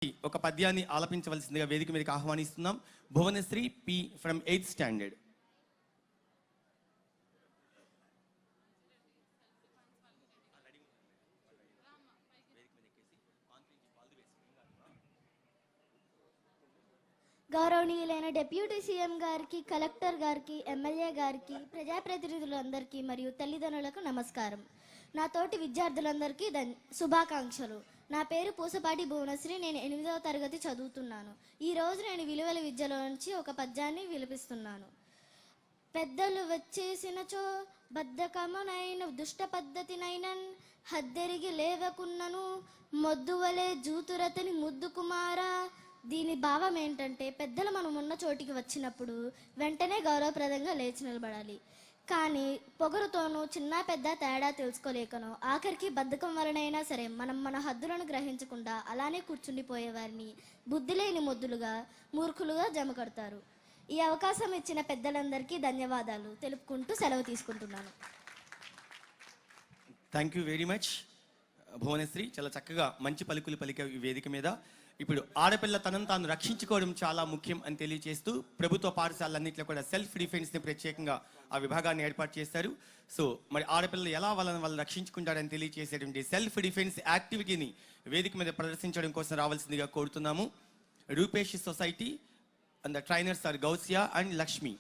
ఒక పద్యాన్ని ఆలపించవలసిందిగా వేదిక మీదకి ఆహ్వానిస్తున్నాం. Bhuvanasri P from 8th standard. గౌరవనీయులైన డిప్యూటీ సీఎం గారికి, కలెక్టర్ గారికి, ఎమ్మెల్యే గారికి, ప్రజాప్రతినిధులందరికీ మరియు తల్లిదండ్రులకు నమస్కారం. నా తోటి విద్యార్థులందరికీ శుభాకాంక్షలు. నా పేరు పూసపాటి భువనశ్రీ. నేను 8వ తరగతి చదువుతున్నాను. ఈరోజు నేను విలువల విద్యలో నుంచి ఒక పద్యాన్ని వినిపిస్తున్నాను. పెద్దలు వచ్చేసినచో బద్ధకమునైన దుష్ట పద్ధతినైనన్ హద్దెరిగి లేవకున్నను మొద్దువలే జూతురతని ముద్దు కుమారా. దీని భావం ఏంటంటే, పెద్దలు మనం ఉన్న చోటికి వచ్చినప్పుడు వెంటనే గౌరవప్రదంగా లేచి నిలబడాలి. కానీ పొగరుతోనూ చిన్న పెద్ద తేడా తెలుసుకోలేకనో, ఆఖరికి బద్ధకం వలనైనా సరే మనం మన హద్దులను గ్రహించకుండా అలానే కూర్చుండిపోయేవారిని బుద్ధి లేని మొద్దులుగా, మూర్ఖులుగా జమ కడతారు. ఈ అవకాశం ఇచ్చిన పెద్దలందరికీ ధన్యవాదాలు తెలుపుకుంటూ సెలవు తీసుకుంటున్నాను. Thank you very much Bhuvanasri. చాలా చక్కగా మంచి పలుకులు పలికే ఈ వేదిక మీద. ఇప్పుడు ఆడపిల్ల తనను తాను రక్షించుకోవడం చాలా ముఖ్యం అని తెలియజేస్తూ ప్రభుత్వ పాఠశాలన్నింటిలో కూడా సెల్ఫ్ డిఫెన్స్ని ప్రత్యేకంగా ఆ విభాగాన్ని ఏర్పాటు చేశారు. సో మరి ఆడపిల్లలు ఎలా వాళ్ళు రక్షించుకుంటారని తెలియజేసేటువంటి సెల్ఫ్ డిఫెన్స్ యాక్టివిటీని వేదిక మీద ప్రదర్శించడం కోసం రావాల్సిందిగా కోరుతున్నాము. Rupesh society and the trainers are Gausia and Lakshmi.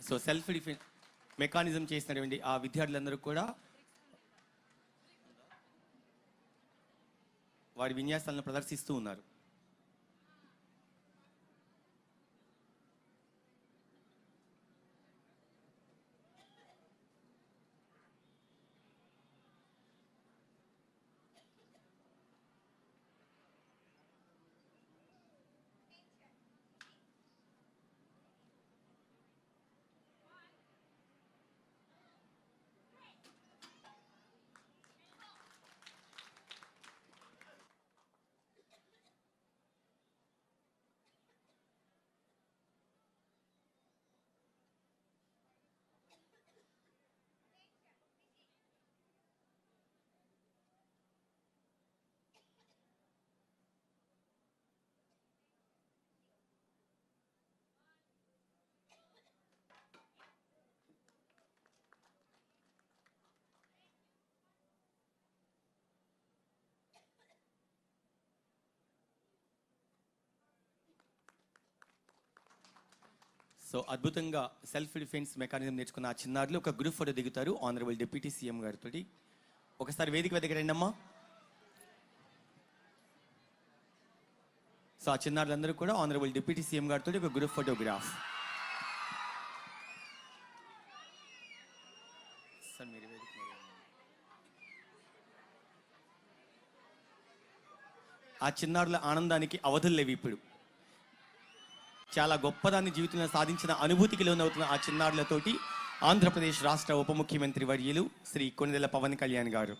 So self defence mechanism చేసినటువంటి ఆ విద్యార్థులందరూ కూడా వారి విన్యాసాలను ప్రదర్శిస్తూ ఉన్నారు. సో అద్భుతంగా సెల్ఫ్ డిఫెన్స్ మెకానిజం నేర్చుకున్న ఆ చిన్నారులు ఒక గ్రూప్ ఫోటో దిగుతారు ఆనరబుల్ డిప్యూటీ సీఎం గారితో. ఒకసారి వేదిక దగ్గర రండి అమ్మా. సో ఆ చిన్నారులందరూ కూడా ఆనరబుల్ డిప్యూటీ సీఎం గారితో ఒక గ్రూప్ ఫోటోగ్రాఫ్. సార్ మీరు వేదిక మీద ఉండండి. ఆ చిన్నారుల ఆనందానికి అవధులు లేవు. ఇప్పుడు చాలా గొప్పదాన్ని జీవితంలో సాధించిన అనుభూతికి లోనవుతున్న ఆ చిన్నారులతోటి ఆంధ్రప్రదేశ్ రాష్ట్ర ఉప ముఖ్యమంత్రి వర్యులు శ్రీ కొణిదెల పవన్ కళ్యాణ్ గారు.